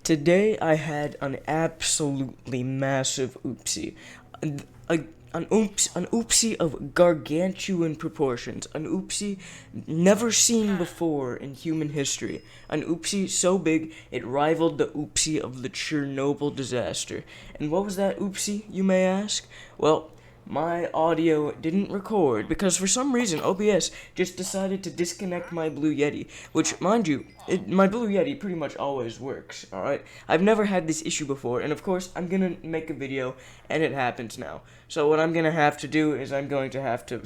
Today I had an absolutely massive oopsie. A, an oopsie of gargantuan proportions. An oopsie never seen before in human history. An oopsie so big it rivaled the oopsie of the Chernobyl disaster. And what was that oopsie, you may ask? Well, my audio didn't record because for some reason OBS just decided to disconnect my Blue Yeti, which, mind you, my Blue Yeti pretty much always works, alright? I've never had this issue before, and of course, I'm gonna make a video, and it happens now. So what I'm gonna have to do is I'm going to have to,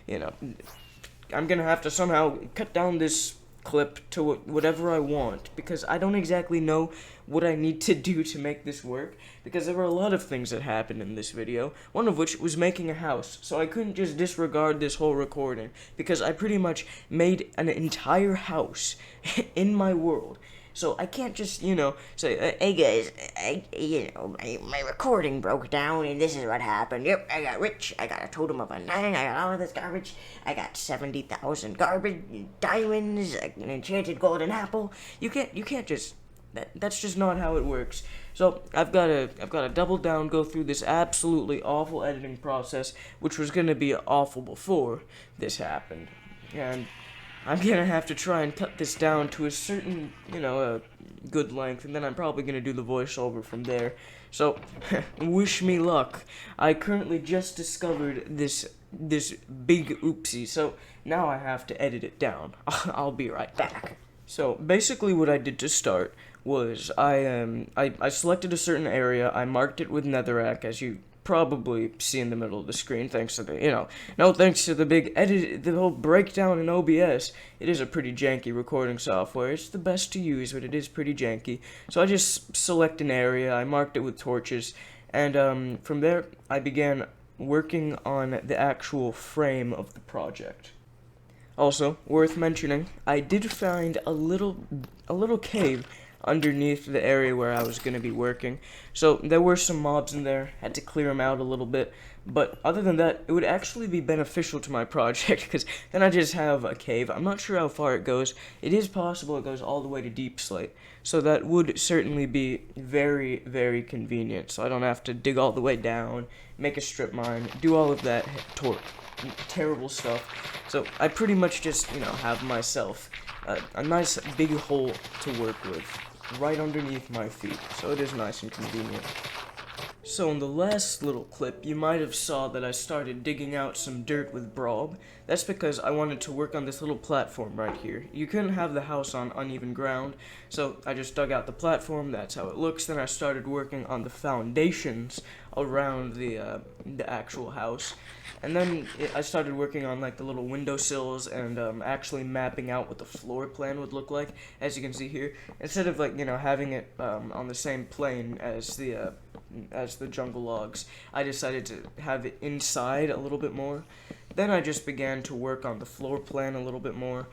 you know, I'm gonna have to somehow cut down this clip to whatever I want, because I don't exactly know what I need to do to make this work, because there were a lot of things that happened in this video, one of which was making a house, so I couldn't just disregard this whole recording, because I pretty much made an entire house in my world. So I can't just, say, hey guys, my recording broke down and this is what happened. Yep, I got rich, I got a totem of a 9, I got all of this garbage, I got 70,000 garbage, diamonds, an enchanted golden apple. You can't just, that's just not how it works. So I've got to double down, go through this absolutely awful editing process, which was gonna be awful before this happened. And I'm gonna have to try and cut this down to a certain, good length, and then I'm probably gonna do the voiceover from there. So, wish me luck. I currently just discovered this big oopsie, so now I have to edit it down. I'll be right back. So, basically what I did to start was I selected a certain area, I marked it with netherrack, as you probably see in the middle of the screen, thanks to the, no thanks to the big edit, the whole breakdown in OBS. It is a pretty janky recording software. It's the best to use, but it is pretty janky. So I just select an area, I marked it with torches, and from there I began working on the actual frame of the project. Also, worth mentioning, I did find a little cave underneath the area where I was going to be working. So there were some mobs in there, had to clear them out a little bit, but other than that, it would actually be beneficial to my project, because then I just have a cave. I'm not sure how far it goes. It is possible it goes all the way to Deep Slate, so that would certainly be very, very convenient, so I don't have to dig all the way down, make a strip mine, do all of that terrible stuff. So I pretty much just, have myself a nice big hole to work with right underneath my feet, so it is nice and convenient. So in the last little clip, you might have saw that I started digging out some dirt with Brawl. That's because I wanted to work on this little platform right here. You couldn't have the house on uneven ground, so I just dug out the platform, that's how it looks. Then I started working on the foundations around the actual house. And then I started working on like the little windowsills and actually mapping out what the floor plan would look like, as you can see here. Instead of like, having it on the same plane as the jungle logs, I decided to have it inside a little bit more. Then I just began to work on the floor plan a little bit more.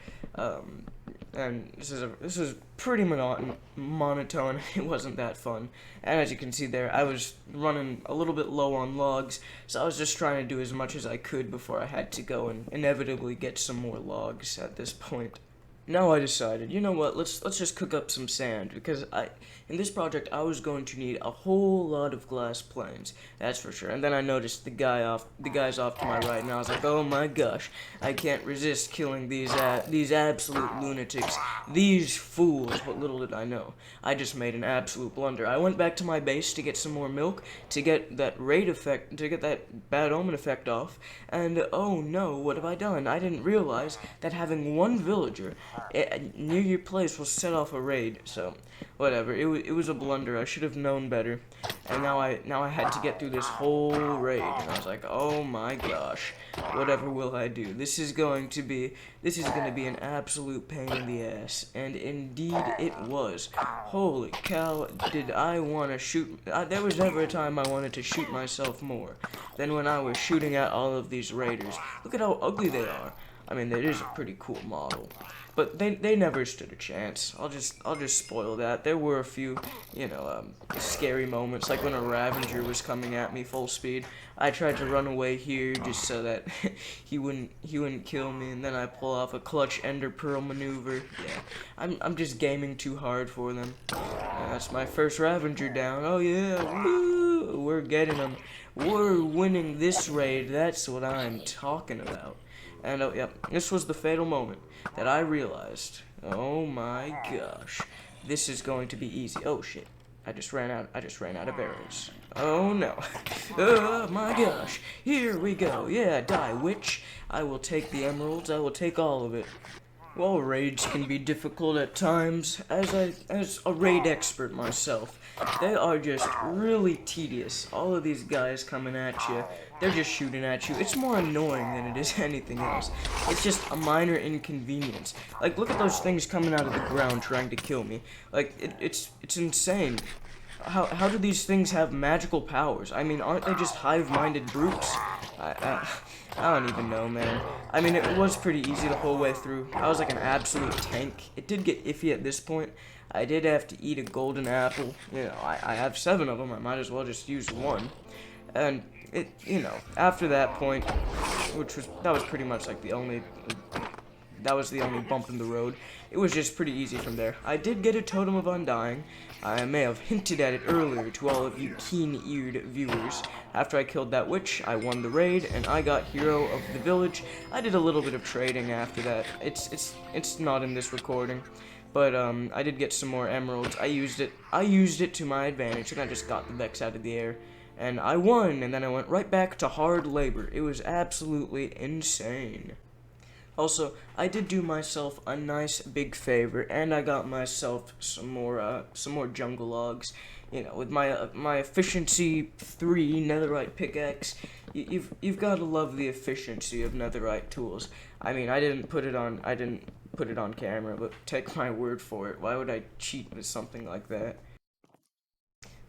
And this is pretty monotone. It wasn't that fun. And as you can see there, I was running a little bit low on logs, so I was just trying to do as much as I could before I had to go and inevitably get some more logs at this point. Now I decided, you know what, let's just cook up some sand, because in this project I was going to need a whole lot of glass planes, that's for sure. And then I noticed the guys off to my right, and I was like, oh my gosh, I can't resist killing these absolute lunatics, these fools. But little did I know, I just made an absolute blunder. I went back to my base to get some more milk, to get that raid effect, to get that bad omen effect off, and oh no, what have I done? I didn't realize that having one villager near your place will set off a raid. So whatever, it was a blunder. I should have known better, and now I had to get through this whole raid, and I was like, oh my gosh, whatever will I do? This is going to be an absolute pain in the ass. And indeed it was. Holy cow, did I want to shoot. There was never a time I wanted to shoot myself more than when I was shooting at all of these raiders. Look at how ugly they are. I mean, it is a pretty cool model, but they never stood a chance. I'll just spoil that. There were a few, scary moments, like when a Ravager was coming at me full speed. I tried to run away here just so that he wouldn't kill me, and then I pull off a clutch Ender Pearl maneuver. Yeah, I'm just gaming too hard for them. That's my first Ravager down. Oh yeah, woo! We're getting them. We're winning this raid. That's what I'm talking about. And oh yeah, this was the fatal moment that I realized. Oh my gosh, this is going to be easy. Oh shit. I just ran out of arrows. Oh no. Oh my gosh. Here we go. Yeah, die, witch. I will take the emeralds. I will take all of it. Well, raids can be difficult at times. As a raid expert myself, they are just really tedious. All of these guys coming at you, they're just shooting at you. It's more annoying than it is anything else. It's just a minor inconvenience. Like, look at those things coming out of the ground trying to kill me. Like, it's insane. How do these things have magical powers? I mean, aren't they just hive-minded brutes? I don't even know, man. I mean, it was pretty easy the whole way through. I was like an absolute tank. It did get iffy at this point. I did have to eat a golden apple. You know, I have 7 of them. I might as well just use one. And it, you know, after that point, that was pretty much like the only bump in the road. It was just pretty easy from there. I did get a Totem of Undying. I may have hinted at it earlier to all of you keen-eared viewers. After I killed that witch, I won the raid, and I got Hero of the Village. I did a little bit of trading after that. It's not in this recording. But I did get some more emeralds. I used it to my advantage, and I just got the Vex out of the air. And I won, and then I went right back to hard labor. It was absolutely insane. Also, I did do myself a nice big favor, and I got myself some more jungle logs. You know, with my efficiency 3 netherite pickaxe, you've got to love the efficiency of netherite tools. I mean, I didn't put it on camera, but take my word for it. Why would I cheat with something like that?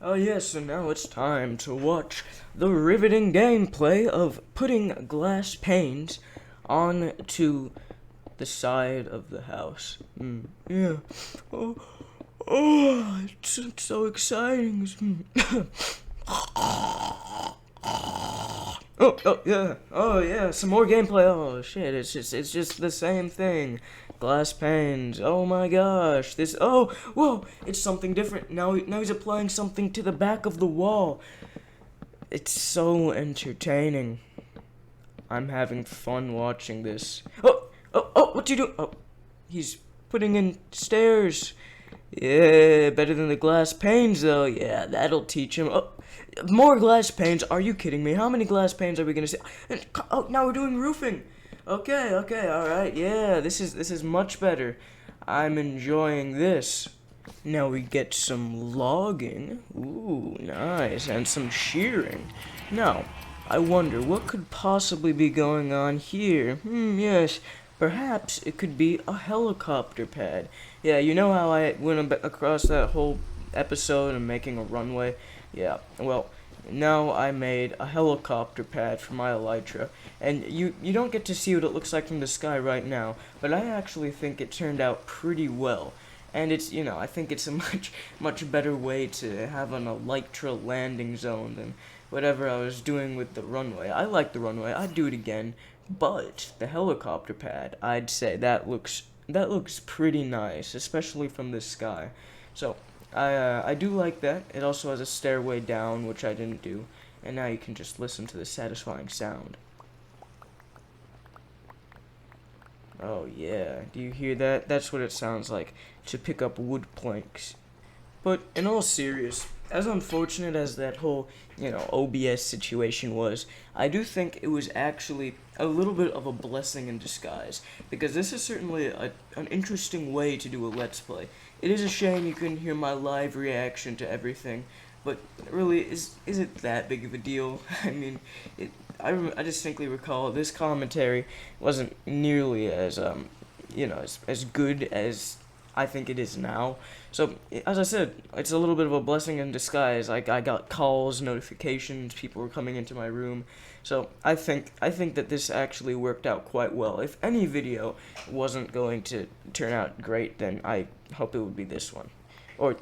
Oh yes, so now it's time to watch the riveting gameplay of putting glass panes onto the side of the house. Yeah. It's so exciting. Oh yeah, some more gameplay. Oh shit, it's just the same thing. Glass panes. Oh my gosh. Whoa, it's something different. Now he's applying something to the back of the wall. It's so entertaining. I'm having fun watching this. What you do? Oh, he's putting in stairs. Yeah, better than the glass panes, though. Yeah, that'll teach him. Oh, more glass panes? Are you kidding me? How many glass panes are we gonna see? Oh, now we're doing roofing. Okay, all right. Yeah, this is much better. I'm enjoying this. Now we get some logging. Ooh, nice, and some shearing. Now, I wonder what could possibly be going on here. Yes, perhaps it could be a helicopter pad. Yeah, you know how I went across that whole episode of making a runway? Yeah, well, now I made a helicopter pad for my elytra. And you don't get to see what it looks like from the sky right now, but I actually think it turned out pretty well. And it's, you know, I think it's a much better way to have an elytra landing zone than whatever I was doing with the runway. I like the runway. I'd do it again, but the helicopter pad, I'd say that looks pretty nice, especially from the sky. So I do like that. It also has a stairway down, which I didn't do, and now you can just listen to the satisfying sound. Oh yeah, do you hear that? That's what it sounds like to pick up wood planks. But in all seriousness, as unfortunate as that whole, OBS situation was, I do think it was actually a little bit of a blessing in disguise, because this is certainly an interesting way to do a Let's Play. It is a shame you couldn't hear my live reaction to everything, but really, is it that big of a deal? I mean, I distinctly recall this commentary wasn't nearly as, as good as I think it is now. So, as I said, it's a little bit of a blessing in disguise. Like, I got calls, notifications, people were coming into my room. So, I think that this actually worked out quite well. If any video wasn't going to turn out great, then I hope it would be this one. Or,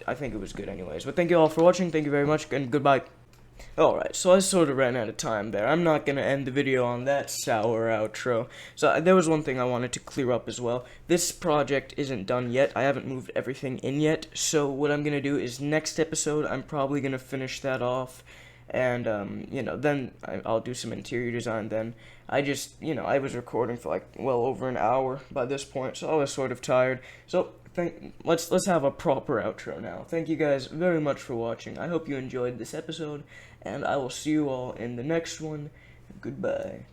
I think it was good anyways. But thank you all for watching, thank you very much, and goodbye. Alright, so I sort of ran out of time there. I'm not gonna end the video on that sour outro. So there was one thing I wanted to clear up as well. This project isn't done yet. I haven't moved everything in yet. So what I'm gonna do is next episode, I'm probably gonna finish that off. And, then I'll do some interior design then. I was recording for like well over an hour by this point, so I was sort of tired. So let's have a proper outro now. Thank you guys very much for watching. I hope you enjoyed this episode, and I will see you all in the next one. Goodbye.